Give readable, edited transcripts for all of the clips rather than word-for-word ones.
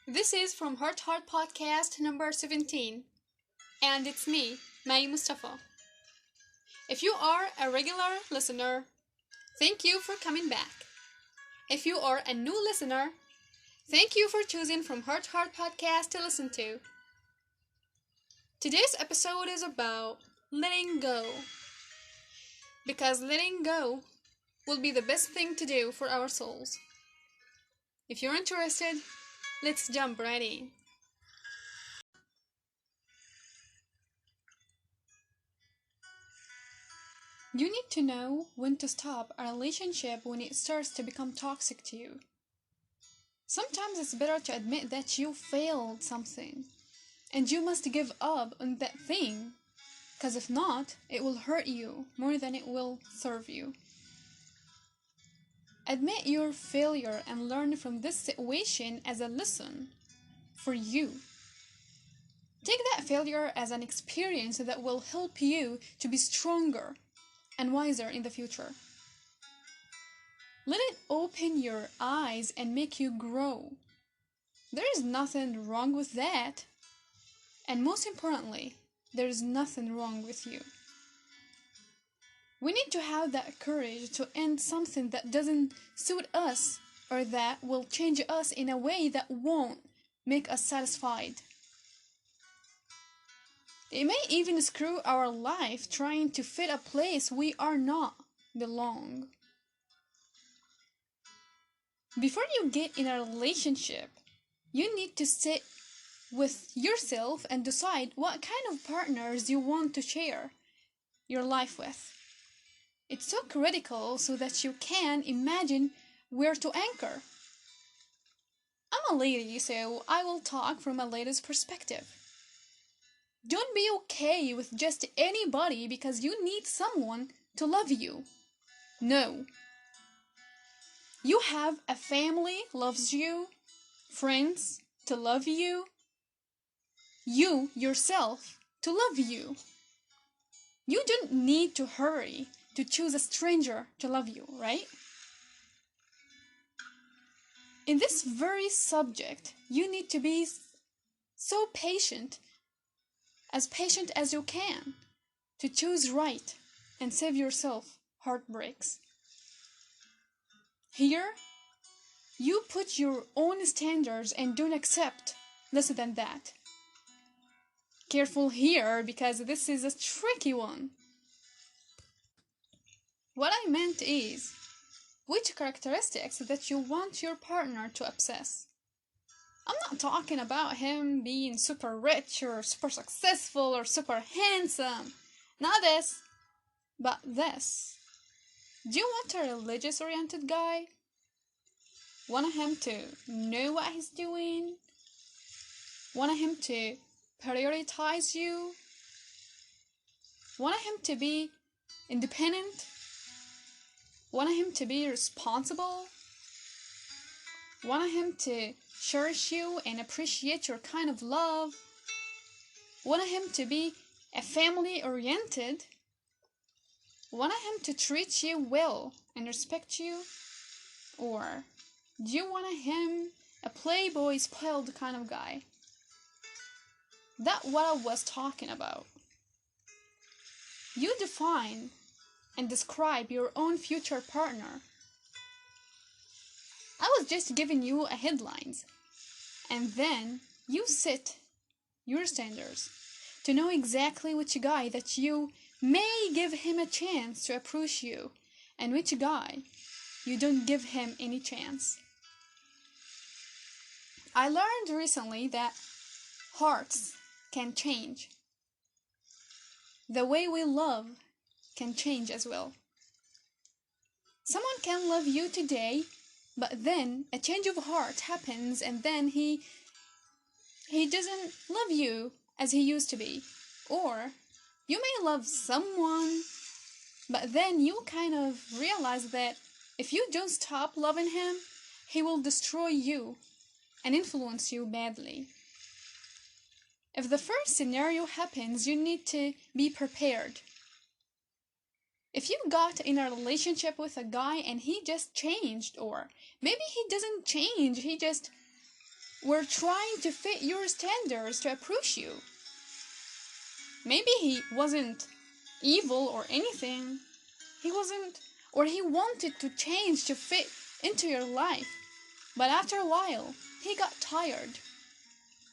This is from Heart Heart Podcast number 17, and it's me, May Mustafa. If you are a regular listener, thank you for coming back. If you are a new listener, thank you for choosing from Heart Heart Podcast to listen to. Today's episode is about letting go, because letting go will be the best thing to do for our souls. If you're interested, let's jump right in. You need to know when to stop a relationship when it starts to become toxic to you. Sometimes it's better to admit that you failed something and you must give up on that thing, because if not, it will hurt you more than it will serve you. Admit your failure and learn from this situation as a lesson for you. Take that failure as an experience that will help you to be stronger and wiser in the future. Let it open your eyes and make you grow. There is nothing wrong with that. And most importantly, there is nothing wrong with you. We need to have that courage to end something that doesn't suit us or that will change us in a way that won't make us satisfied. It may even screw our life trying to fit a place we are not belong. Before you get in a relationship, you need to sit with yourself and decide what kind of partners you want to share your life with. It's so critical so that you can imagine where to anchor. I'm a lady, so I will talk from a lady's perspective. Don't be okay with just anybody because you need someone to love you. No. You have a family loves you, friends to love you yourself to love you. You don't need to hurry to choose a stranger to love you, right? In this very subject, you need to be so patient as you can, to choose right and save yourself heartbreaks. Here, you put your own standards and don't accept less than that. Careful here, because this is a tricky one. What I meant is, which characteristics that you want your partner to obsess. I'm not talking about him being super rich or super successful or super handsome. Not this, but this. Do you want a religious oriented guy? Want him to know what he's doing? Want him to prioritize you? Want him to be independent? Want him to be responsible? Want him to cherish you and appreciate your kind of love? Want him to be a family oriented? Want him to treat you well and respect you? Or do you want him a playboy spoiled kind of guy? That's what I was talking about. You define and describe your own future partner. I was just giving you a headlines, and then you set your standards to know exactly which guy that you may give him a chance to approach you, and which guy you don't give him any chance. I learned recently that hearts can change. The way we love can change as well. Someone can love you today, but then a change of heart happens and then he doesn't love you as he used to be. Or you may love someone, but then you kind of realize that if you don't stop loving him, he will destroy you and influence you badly. If the first scenario happens, you need to be prepared. If you got in a relationship with a guy and he just changed, or maybe he doesn't change, he just were trying to fit your standards to approach you. Maybe he wasn't evil or anything. He wasn't, or he wanted to change to fit into your life. But after a while, he got tired.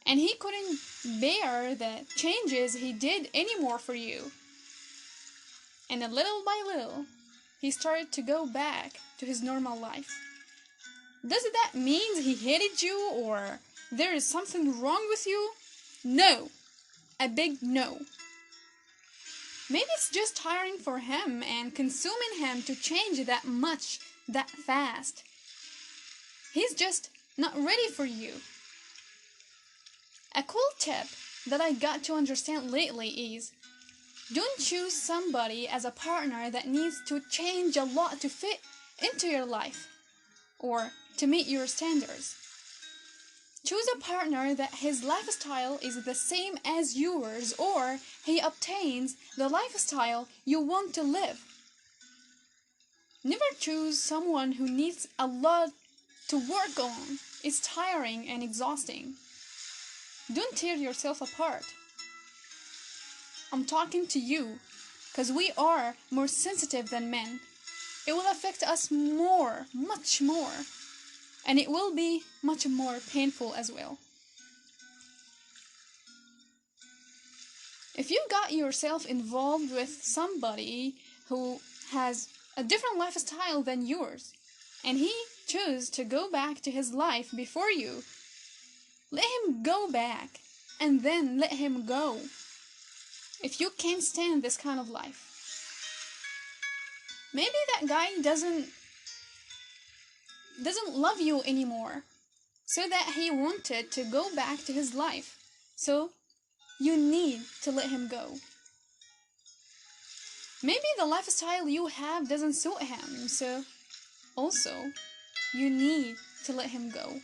And he couldn't bear the changes he did anymore for you. And little by little, he started to go back to his normal life. Does that mean he hated you or there is something wrong with you? No. A big no. Maybe it's just tiring for him and consuming him to change that much, that fast. He's just not ready for you. A cool tip that I got to understand lately is, don't choose somebody as a partner that needs to change a lot to fit into your life or to meet your standards. Choose a partner that his lifestyle is the same as yours or he obtains the lifestyle you want to live. Never choose someone who needs a lot to work on. It's tiring and exhausting. Don't tear yourself apart. I'm talking to you because we are more sensitive than men. It will affect us more, much more. And it will be much more painful as well. If you got yourself involved with somebody who has a different lifestyle than yours, and he chose to go back to his life before you, let him go back, and then let him go. If you can't stand this kind of life. Maybe that guy doesn't love you anymore, so that he wanted to go back to his life. So you need to let him go. Maybe the lifestyle you have doesn't suit him, so also you need to let him go.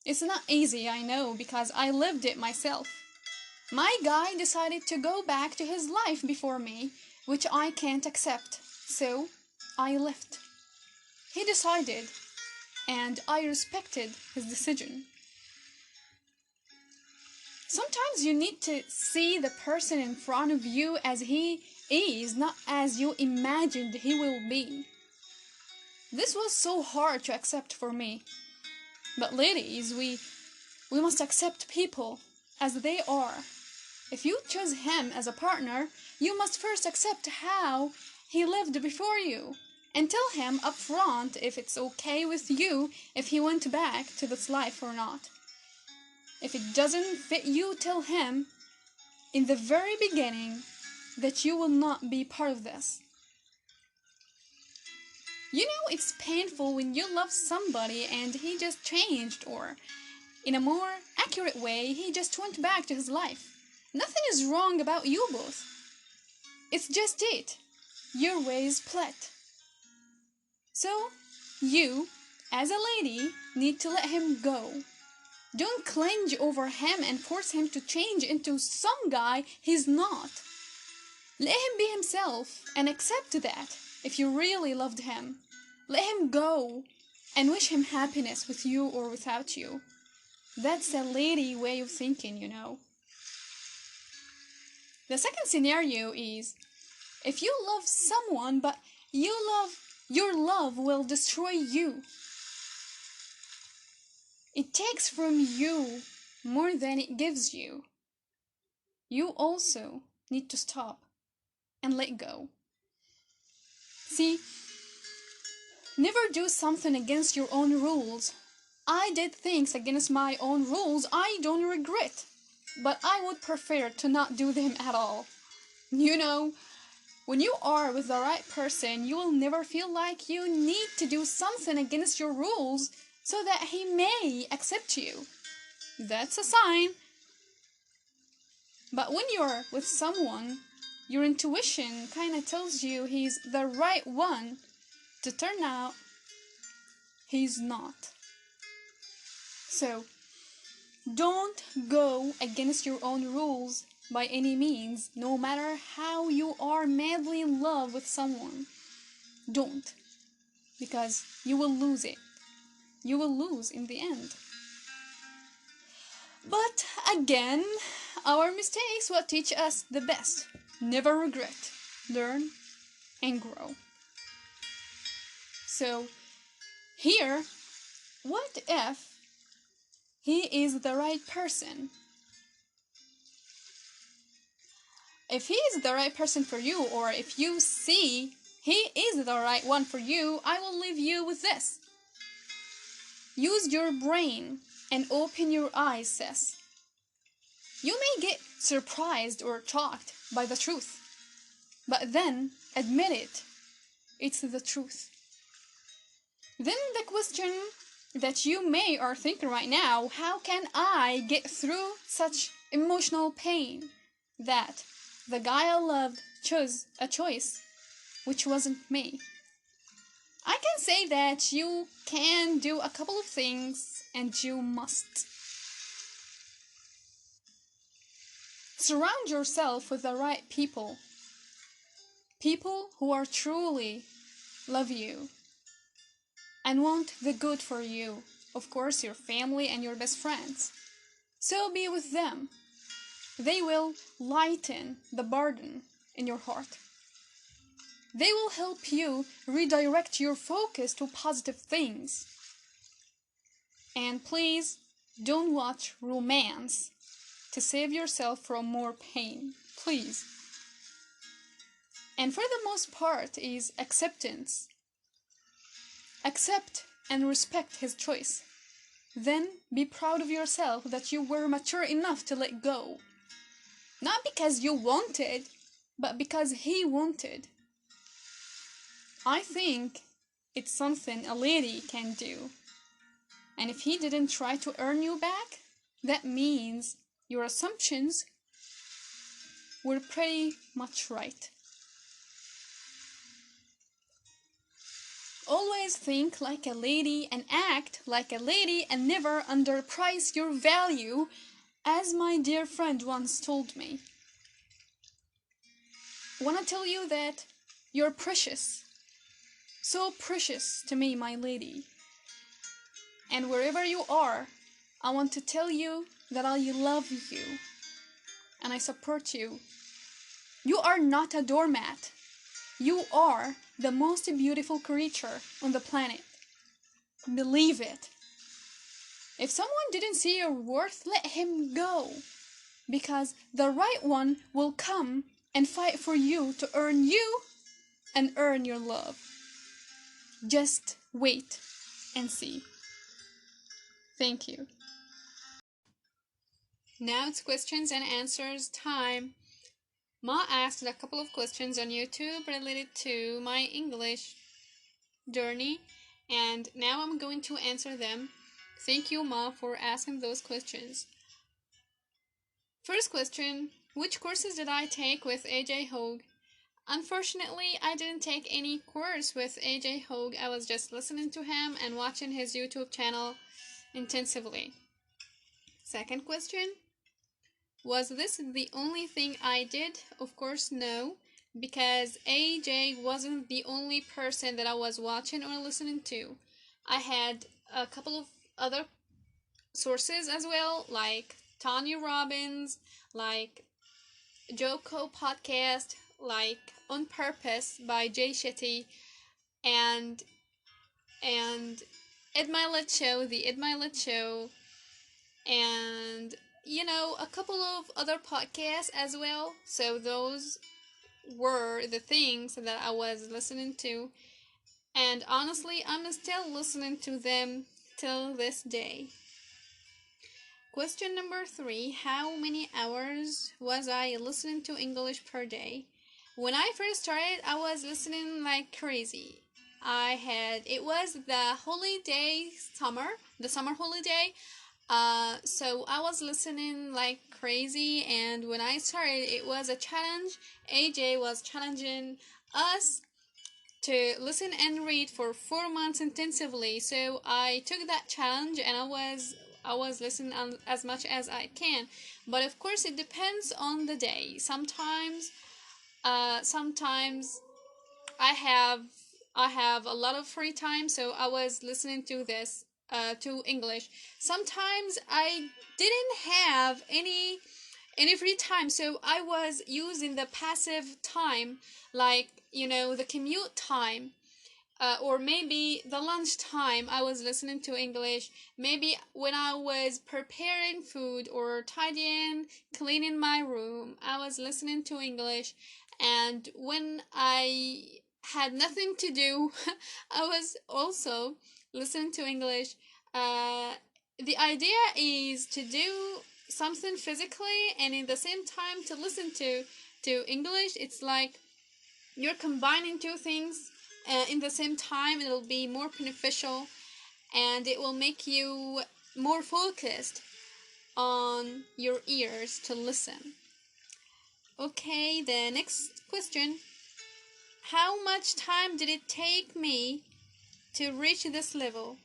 It's not easy, I know, because I lived it myself. My guy decided to go back to his life before me, which I can't accept, so I left. He decided, and I respected his decision. Sometimes you need to see the person in front of you as he is, not as you imagined he will be. This was so hard to accept for me. But ladies, we must accept people as they are. If you choose him as a partner, you must first accept how he lived before you. And tell him up front if it's okay with you if he went back to this life or not. If it doesn't fit you, tell him in the very beginning that you will not be part of this. You know, it's painful when you love somebody and he just changed, or in a more accurate way, he just went back to his life. Nothing is wrong about you both. It's just it. Your ways split. So, you, as a lady, need to let him go. Don't cling over him and force him to change into some guy he's not. Let him be himself and accept that if you really loved him. Let him go and wish him happiness with you or without you. That's a lady way of thinking, you know. The second scenario is, if you love someone but your love will destroy you. It takes from you more than it gives you. You also need to stop and let go. See, never do something against your own rules. I did things against my own rules I don't regret, but I would prefer to not do them at all. You know, when you are with the right person, you will never feel like you need to do something against your rules so that he may accept you. That's a sign. But when you're with someone, your intuition kind of tells you he's the right one. To turn out, he's not. So, don't go against your own rules by any means, no matter how you are madly in love with someone. Don't, because you will lose it. You will lose in the end. But again, our mistakes will teach us the best. Never regret. Learn and grow. So, here, what if he is the right person? If he is the right person for you, or if you see he is the right one for you, I will leave you with this. Use your brain and open your eyes, sis. You may get surprised or shocked by the truth, but then admit it. It's the truth. Then the question that you may are thinking right now, how can I get through such emotional pain that the guy I loved chose a choice which wasn't me? I can say that you can do a couple of things, and you must. Surround yourself with the right people. People who are truly love you and want the good for you. Of course, your family and your best friends. So be with them. They will lighten the burden in your heart. They will help you redirect your focus to positive things. And please, don't watch romance to save yourself from more pain. Please. And for the most part is acceptance. Accept and respect his choice. Then be proud of yourself that you were mature enough to let go. Not because you wanted, but because he wanted. I think it's something a lady can do. And if he didn't try to earn you back, that means your assumptions were pretty much right. Always think like a lady and act like a lady and never underprice your value, as my dear friend once told me. I want to tell you that you're precious. So precious to me, my lady. And wherever you are, I want to tell you that I love you and I support you. You are not a doormat. You are the most beautiful creature on the planet. Believe it. If someone didn't see your worth, let him go. Because the right one will come and fight for you to earn you and earn your love. Just wait and see. Thank you. Now it's questions and answers time. Ma asked a couple of questions on YouTube related to my English journey, and now I'm going to answer them. Thank you, Ma, for asking those questions. First question, which courses did I take with AJ Hogue? Unfortunately, I didn't take any course with AJ Hogue. I was just listening to him and watching his YouTube channel intensively. Second question, was this the only thing I did? Of course, no, because AJ wasn't the only person that I was watching or listening to. I had a couple of other sources as well, like Tanya Robbins, like Joko Podcast, like On Purpose by Jay Shetty, and Ed Milet Show, the Ed Milet Show, and a couple of other podcasts as well. So those were the things that I was listening to, and honestly, I'm still listening to them till this day. Question number 3, how many hours was I listening to English per day? When I first started, I was listening like crazy. It was the holiday the summer holiday. So I was listening like crazy, and when I started, it was a challenge. AJ was challenging us to listen and read for 4 months intensively. So I took that challenge, and I was listening as much as I can. But of course, it depends on the day. Sometimes I have a lot of free time, so I was listening to this to English. Sometimes I didn't have any free time, so I was using the passive time, like the commute time, or maybe the lunch time. I was listening to English. Maybe when I was preparing food or tidying, cleaning my room, I was listening to English. And when I had nothing to do, I was also listening to English. Uh, the idea is to do something physically and in the same time to listen to English. It's like you're combining two things in the same time. It'll be more beneficial, and it will make you more focused on your ears to listen. Okay, the next question. How much time did it take me to reach this level?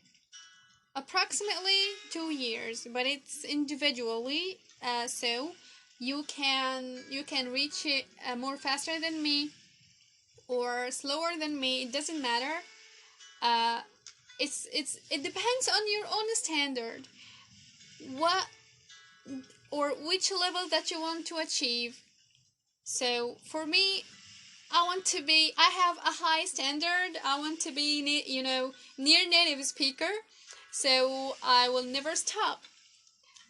Approximately 2 years, but it's individually. So you can reach it more faster than me or slower than me. It doesn't matter. Uh, it depends on your own standard. What or which level that you want to achieve. So for me, I have a high standard. I want to be, near native speaker. So I will never stop.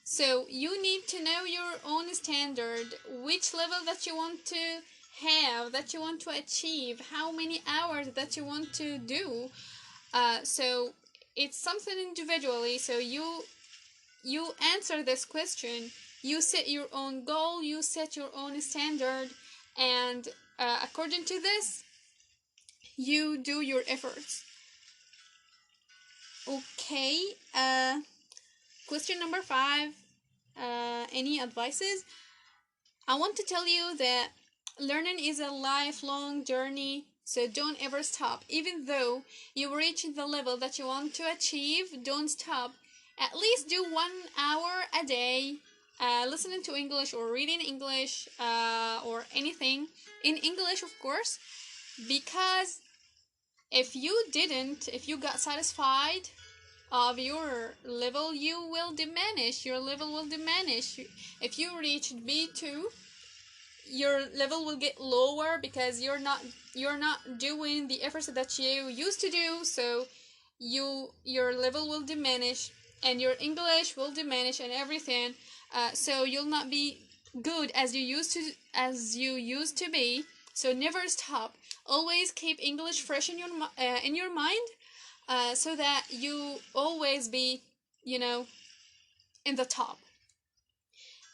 So you need to know your own standard, which level that you want to have, that you want to achieve, how many hours that you want to do. So it's something individually. So you answer this question. You set your own goal. You set your own standard, and according to this, you do your efforts. Okay. Question number 5. Any advices? I want to tell you that learning is a lifelong journey, so don't ever stop. Even though you reach the level that you want to achieve, don't stop. At least do 1 hour a day listening to English or reading English or anything in English, of course, because if you got satisfied of your level, your level will diminish. If you reached B2, your level will get lower because you're not doing the efforts that you used to do. So your level will diminish, and your English will diminish, and everything. So you'll not be good as you used to be. So never stop. Always keep English fresh in your mind, so that you always be, in the top.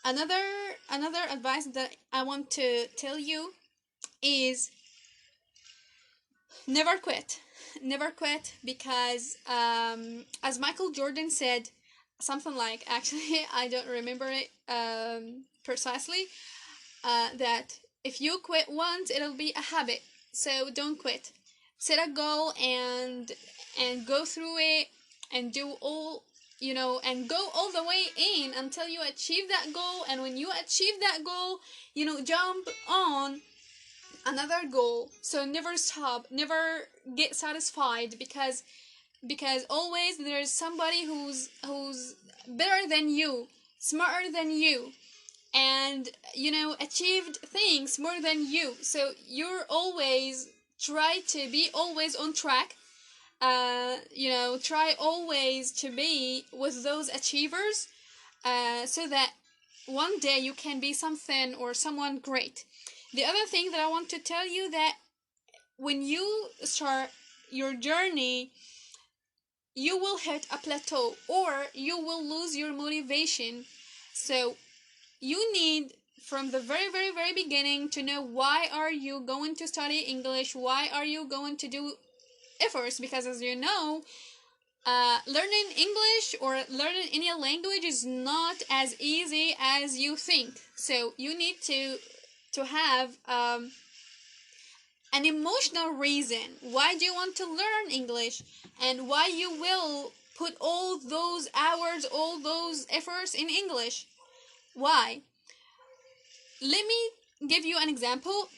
Another advice that I want to tell you is never quit. Never quit, because as Michael Jordan said, something like, actually I don't remember it precisely, that if you quit once, it'll be a habit. So don't quit. Set a goal and go through it, and do all and go all the way in until you achieve that goal. And when you achieve that goal, jump on another goal. So never stop, never get satisfied, because always there's somebody who's better than you, smarter than you, and achieved things more than you. So you're always try to be always on track. Try always to be with those achievers, so that one day you can be something or someone great. The other thing that I want to tell you, that when you start your journey, you will hit a plateau, or you will lose your motivation. So you need, from the very, very, very beginning, to know why are you going to study English, why are you going to do efforts. Because as you know, learning English or learning any language is not as easy as you think. So you need to have an emotional reason. Why do you want to learn English, and why you will put all those hours, all those efforts in English? Why? Let me give you an example.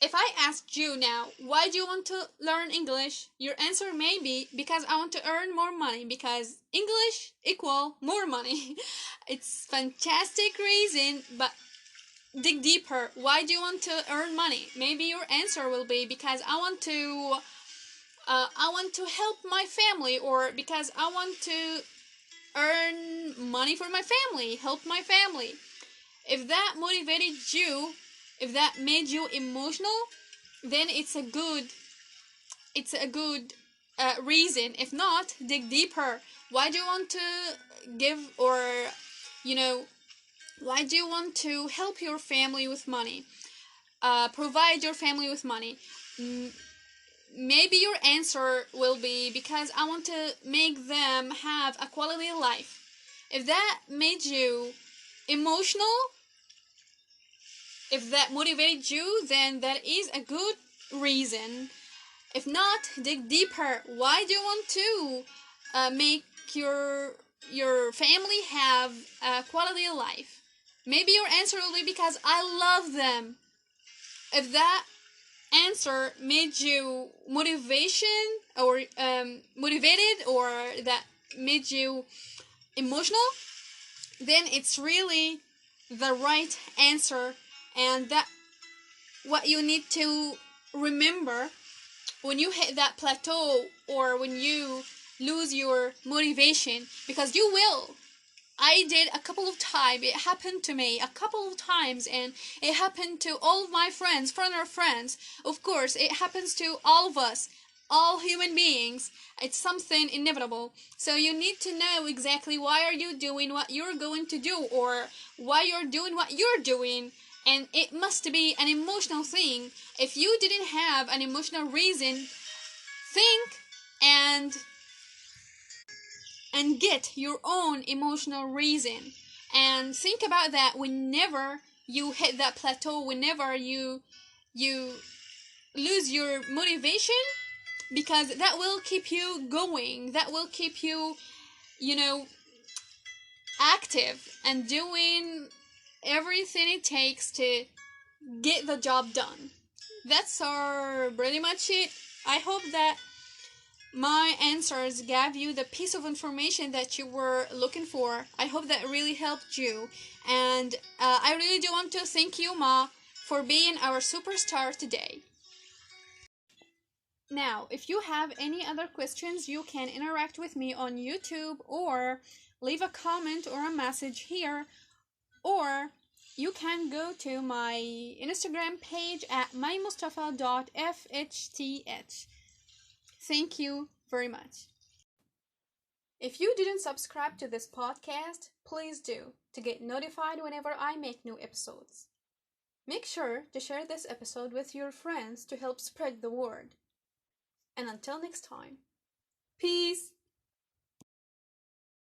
If I asked you now, why do you want to learn English? Your answer may be because I want to earn more money, because English equal more money. It's fantastic reason, but dig deeper. Why do you want to earn money? Maybe your answer will be because I want to help my family, or because I want to earn money for my family, help my family. If that motivated you, if that made you emotional, then it's a good reason. If not, dig deeper. Why do you want to give, or you know why do you want to help your family with money, provide your family with money? Mm, Maybe your answer will be because I want to make them have a quality life. If that made you emotional, if that motivated you, then that is a good reason. If not, dig deeper. Why do you want to make your family have a quality life? Maybe your answer will be because I love them. If that answer made you motivated, or that made you emotional, then it's really the right answer, and that what you need to remember when you hit that plateau, or when you lose your motivation, because you will. I did a couple of times. It happened to me a couple of times, and it happened to all of my friends, foreigner friends. Of course, it happens to all of us, all human beings. It's something inevitable. So you need to know exactly why are you doing what you're going to do, or why you're doing what you're doing. And it must be an emotional thing. If you didn't have an emotional reason, think and get your own emotional reason, and think about that whenever you hit that plateau, whenever you lose your motivation, because that will keep you going, that will keep you, you know active and doing everything it takes to get the job done. That's our pretty much it. I hope that my answers gave you the piece of information that you were looking for. I hope that really helped you. And I really do want to thank you, Ma, for being our superstar today. Now, if you have any other questions, you can interact with me on YouTube, or leave a comment or a message here, or you can go to my Instagram page at mymustafa.fhth. Thank you very much. If you didn't subscribe to this podcast, please do, to get notified whenever I make new episodes. Make sure to share this episode with your friends to help spread the word. And until next time, peace!